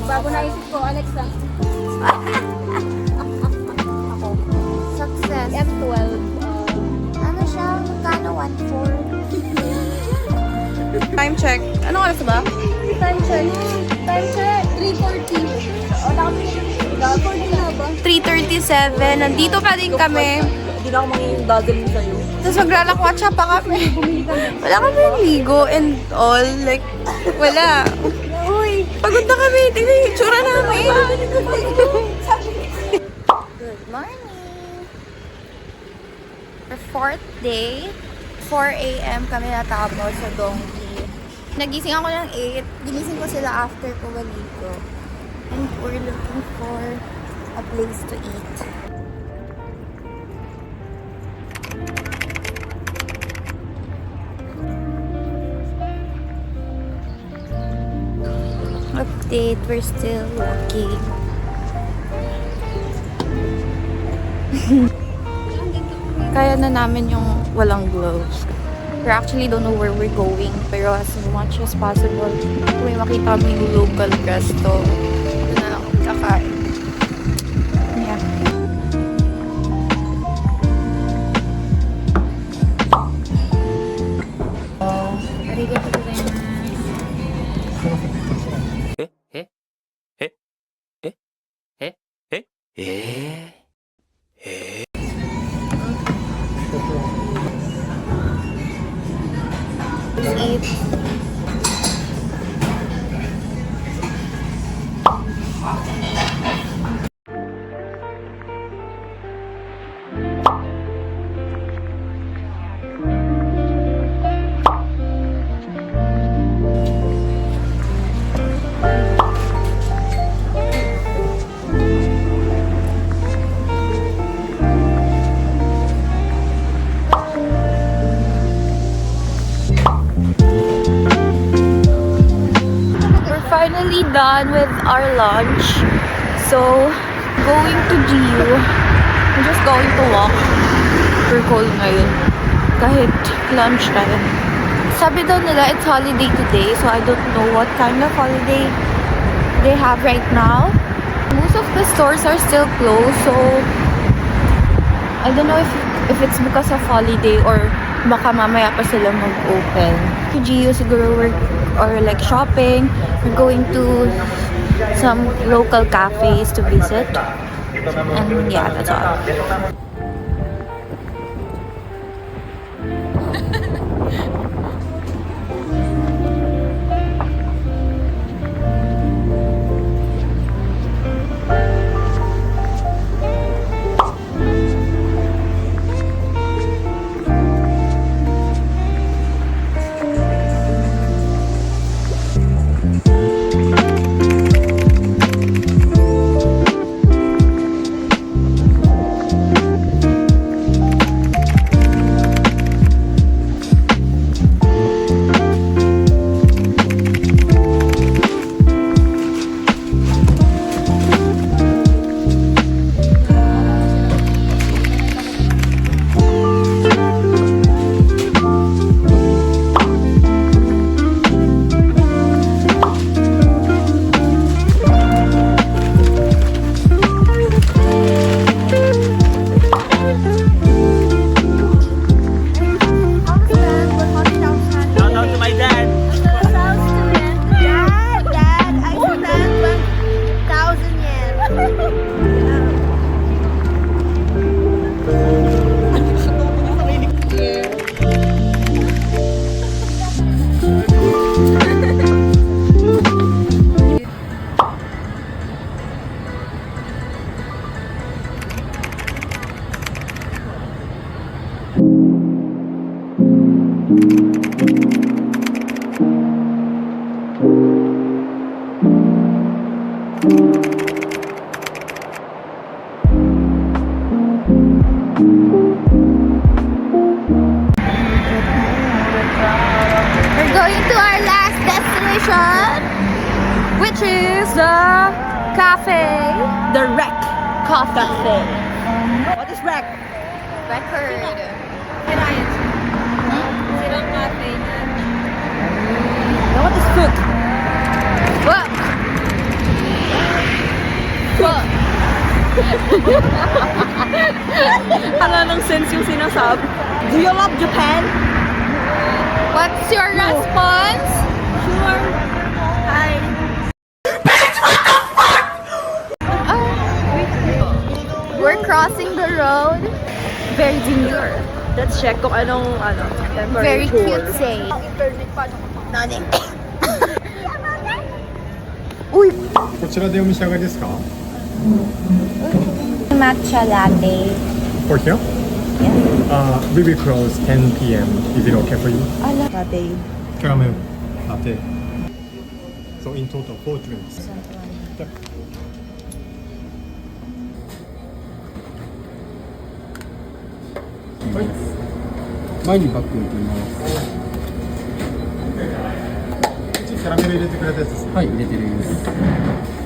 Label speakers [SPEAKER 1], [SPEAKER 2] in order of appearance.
[SPEAKER 1] Bago naisip ko, Alexa. Ako.
[SPEAKER 2] Success.
[SPEAKER 1] F12.
[SPEAKER 2] Ano siya? Magkano? 1.4?
[SPEAKER 3] Time check. Anong oras ba?
[SPEAKER 1] Time check. Time check. 3:40. O, naka-40 na ba?
[SPEAKER 3] 3:37. Nandito pa din kami.
[SPEAKER 4] Hindi na ako mangingin dadalhin sa'yo.
[SPEAKER 3] Tapos maglalakwatsa pa kami. Wala kami ligo and all. Like, wala. Uy, pagod na kami. Tingnan yung itsura namin.
[SPEAKER 2] Good morning! Our fourth day. 4 a.m. kami natapos sa Donkey. Nagising ako ng 8. Ginising ko sila after ko maligo. And we're looking for a place to eat. Update, we're still walking.
[SPEAKER 3] Kaya na namin yung walang gloves. We actually don't know where we're going. Pero as much as possible, kung may makita kami yung local resto, doon na lang kakain. Yeah.
[SPEAKER 2] Eat.
[SPEAKER 3] Finally done with our lunch. So, going to GU. I'm just going to walk. Super cold ngayon. Kahit lunch time. Sabi daw nila it's holiday today, so I don't know what kind of holiday they have right now. Most of the stores are still closed, so I don't know if it's because of holiday or baka mamaya pa sila mag-open. To GU siguro or like shopping. We're going to some local cafes to visit. And yeah, that's all. which is the cafe, the Rec Cafe.
[SPEAKER 4] What is Rec?
[SPEAKER 3] Record.
[SPEAKER 1] Silang cafe na.
[SPEAKER 4] What is Fook?
[SPEAKER 3] What? Wala nang sense yung sinasabi. Do you love Japan?
[SPEAKER 2] What's your response?
[SPEAKER 3] Sure. Hi.
[SPEAKER 2] We're crossing the road.
[SPEAKER 3] Very demure. Let's check kung anong
[SPEAKER 2] Very
[SPEAKER 3] temperature.
[SPEAKER 2] cute say. Nani?
[SPEAKER 5] こちらでお召し上がりですか
[SPEAKER 2] Matcha latte.
[SPEAKER 5] For here? We will close 10 p.m. Is it okay for you?
[SPEAKER 3] Latte.
[SPEAKER 5] Caramel latte. So in total 4 drinks. Yep. はい。前にバッグ入れてみます。キャラメル入れてくれたやつですね。はい、入れてるです。